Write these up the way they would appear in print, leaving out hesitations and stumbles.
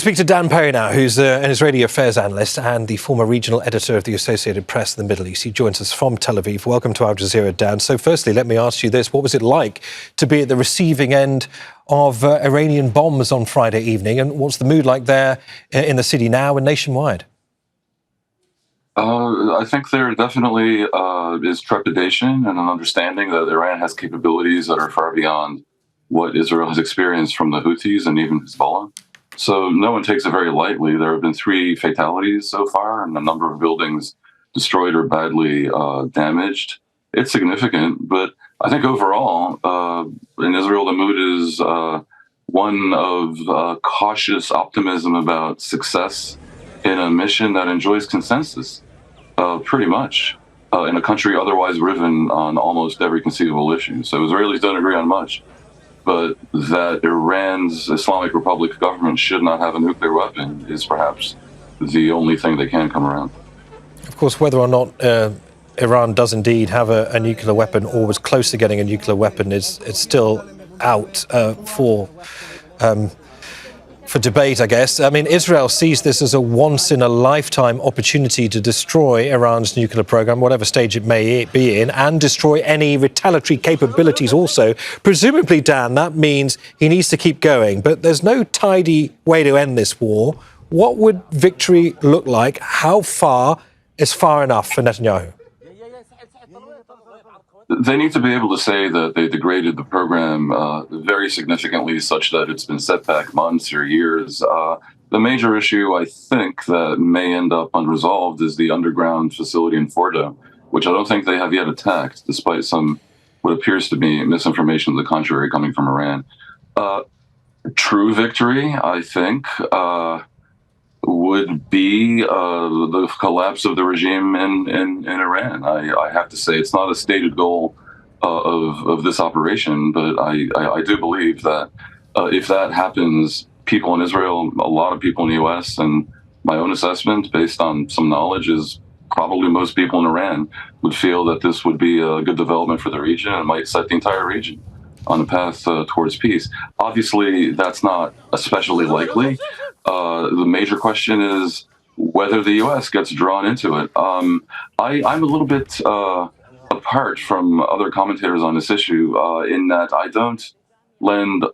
Speak to Dan Perry now, who's an Israeli affairs analyst and the former regional editor of the Associated Press in the Middle East. He joins us from Tel Aviv. Welcome to Al Jazeera, Dan. So firstly, let me ask you this. What was it like to be at the receiving end of Iranian bombs on Friday evening? And what's the mood like there in the city now and nationwide? I think there definitely is trepidation and an understanding that Iran has capabilities that are far beyond what Israel has experienced from the Houthis and even Hezbollah. So no one takes it very lightly. There have been 3 fatalities so far and a number of buildings destroyed or badly damaged. It's significant, but I think overall in Israel, the mood is one of cautious optimism about success in a mission that enjoys consensus, pretty much, in a country otherwise riven on almost every conceivable issue. So Israelis don't agree on much, but that Iran's Islamic Republic government should not have a nuclear weapon is perhaps the only thing they can come around. Of course, whether or not Iran does indeed have a nuclear weapon or was close to getting a nuclear weapon is still out for debate, I guess. I mean, Israel sees this as a once-in-a-lifetime opportunity to destroy Iran's nuclear program, whatever stage it may be in, and destroy any retaliatory capabilities also. Presumably, Dan, that means he needs to keep going. But there's no tidy way to end this war. What would victory look like? How far is far enough for Netanyahu? They need to be able to say that they degraded the program very significantly, such that it's been set back months or years. The major issue, I think, that may end up unresolved is the underground facility in Fordo, which I don't think they have yet attacked, despite some what appears to be misinformation to the contrary coming from Iran. True victory, I think, would be the collapse of the regime in Iran. I have to say it's not a stated goal of this operation, but I do believe that if that happens, people in Israel, a lot of people in the U.S., and my own assessment based on some knowledge is probably most people in Iran would feel that this would be a good development for the region and might set the entire region on a path towards peace. Obviously, that's not especially likely. The major question is whether the U.S. gets drawn into it. I'm a little bit apart from other commentators on this issue in that I don't lend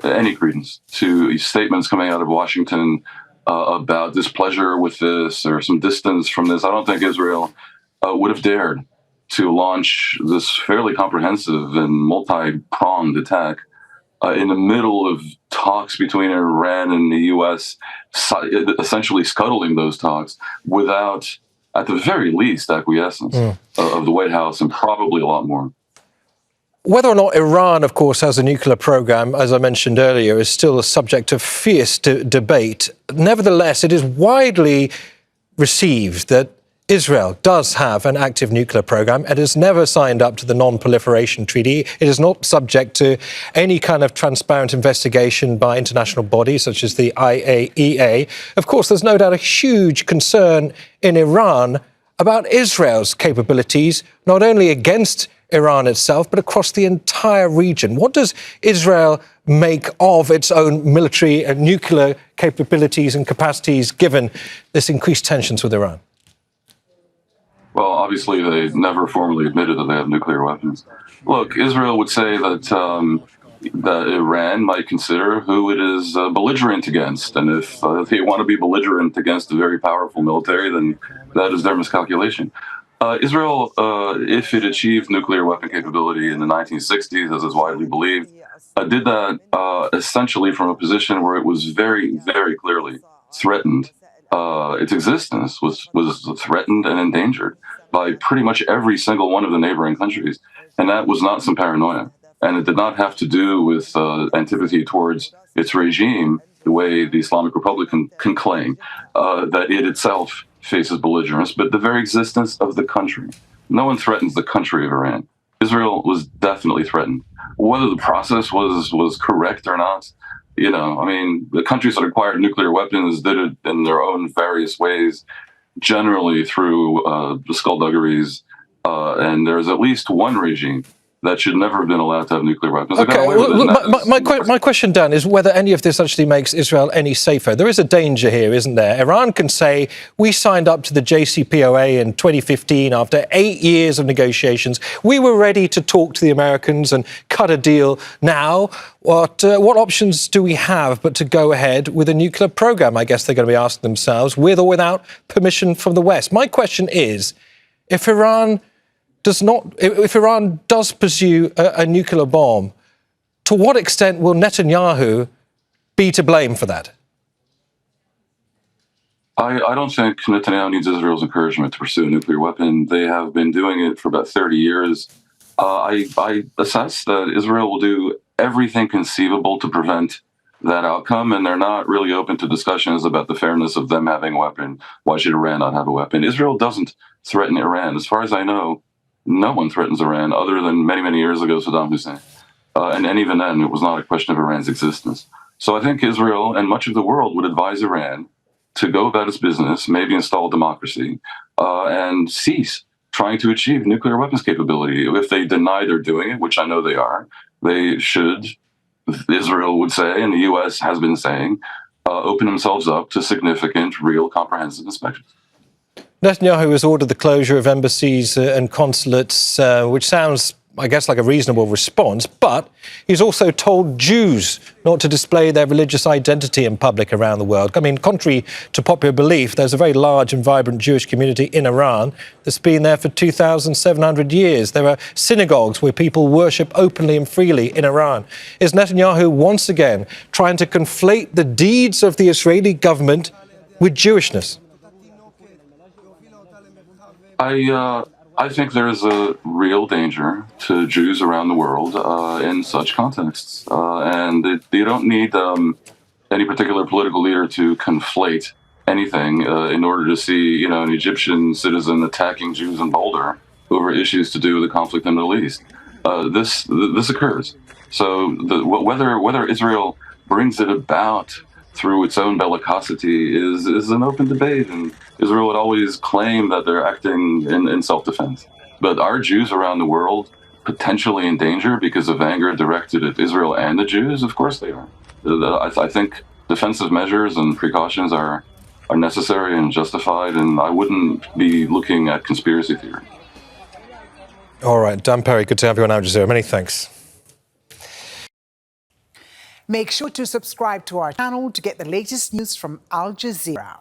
any credence to statements coming out of Washington about displeasure with this or some distance from this. I don't think Israel would have dared to launch this fairly comprehensive and multi-pronged attack in the middle of talks between Iran and the U.S., essentially scuttling those talks without, at the very least, acquiescence of the White House and probably a lot more. Whether or not Iran, of course, has a nuclear program, as I mentioned earlier, is still a subject of fierce debate. Nevertheless, it is widely received that Israel does have an active nuclear program. It has never signed up to the Non-Proliferation Treaty. It is not subject to any kind of transparent investigation by international bodies such as the IAEA. Of course, there's no doubt a huge concern in Iran about Israel's capabilities, not only against Iran itself, but across the entire region. What does Israel make of its own military and nuclear capabilities and capacities given this increased tensions with Iran? Well, obviously, they never formally admitted that they have nuclear weapons. Look, Israel would say that that Iran might consider who it is belligerent against. And if they want to be belligerent against a very powerful military, then that is their miscalculation. Israel, if it achieved nuclear weapon capability in the 1960s, as is widely believed, did that essentially from a position where it was very, very clearly threatened. Its existence was threatened and endangered by pretty much every single one of the neighboring countries. And that was not some paranoia. And it did not have to do with antipathy towards its regime, the way the Islamic Republic can claim that it itself faces belligerence, but the very existence of the country. No one threatens the country of Iran. Israel was definitely threatened. Whether the process was correct or not, you know, I mean, the countries that acquired nuclear weapons did it in their own various ways, generally through the skullduggeries. And there's at least one regime that should never have been allowed to have nuclear weapons. Okay, my question, Dan, is whether any of this actually makes Israel any safer. There is a danger here, isn't there? Iran can say, we signed up to the JCPOA in 2015 after 8 years of negotiations. We were ready to talk to the Americans and cut a deal now. What options do we have but to go ahead with a nuclear program? I guess they're going to be asking themselves, with or without permission from the West. My question is, if Iran does pursue a nuclear bomb, to what extent will Netanyahu be to blame for that? I don't think Netanyahu needs Israel's encouragement to pursue a nuclear weapon. They have been doing it for about 30 years. I assess that Israel will do everything conceivable to prevent that outcome, and they're not really open to discussions about the fairness of them having a weapon. Why should Iran not have a weapon? Israel doesn't threaten Iran. As far as I know, no one threatens Iran other than many, many years ago, Saddam Hussein. And even then, it was not a question of Iran's existence. So I think Israel and much of the world would advise Iran to go about its business, maybe install democracy, and cease trying to achieve nuclear weapons capability. If they deny they're doing it, which I know they are, they should, Israel would say, and the U.S. has been saying, open themselves up to significant, real, comprehensive inspections. Netanyahu has ordered the closure of embassies and consulates, which sounds, I guess, like a reasonable response, but he's also told Jews not to display their religious identity in public around the world. I mean, contrary to popular belief, there's a very large and vibrant Jewish community in Iran that's been there for 2,700 years. There are synagogues where people worship openly and freely in Iran. Is Netanyahu once again trying to conflate the deeds of the Israeli government with Jewishness? I think there is a real danger to Jews around the world in such contexts, and you don't need any particular political leader to conflate anything in order to see, an Egyptian citizen attacking Jews in Boulder over issues to do with the conflict in the Middle East. This occurs. So whether Israel brings it about through its own bellicosity is an open debate, and Israel would always claim that they're acting in self-defense. But are Jews around the world potentially in danger because of anger directed at Israel and the Jews? Of course they are. I think defensive measures and precautions are necessary and justified, and I wouldn't be looking at conspiracy theory. All right, Dan Perry, good to have you on Al Jazeera. Many thanks. Make sure to subscribe to our channel to get the latest news from Al Jazeera.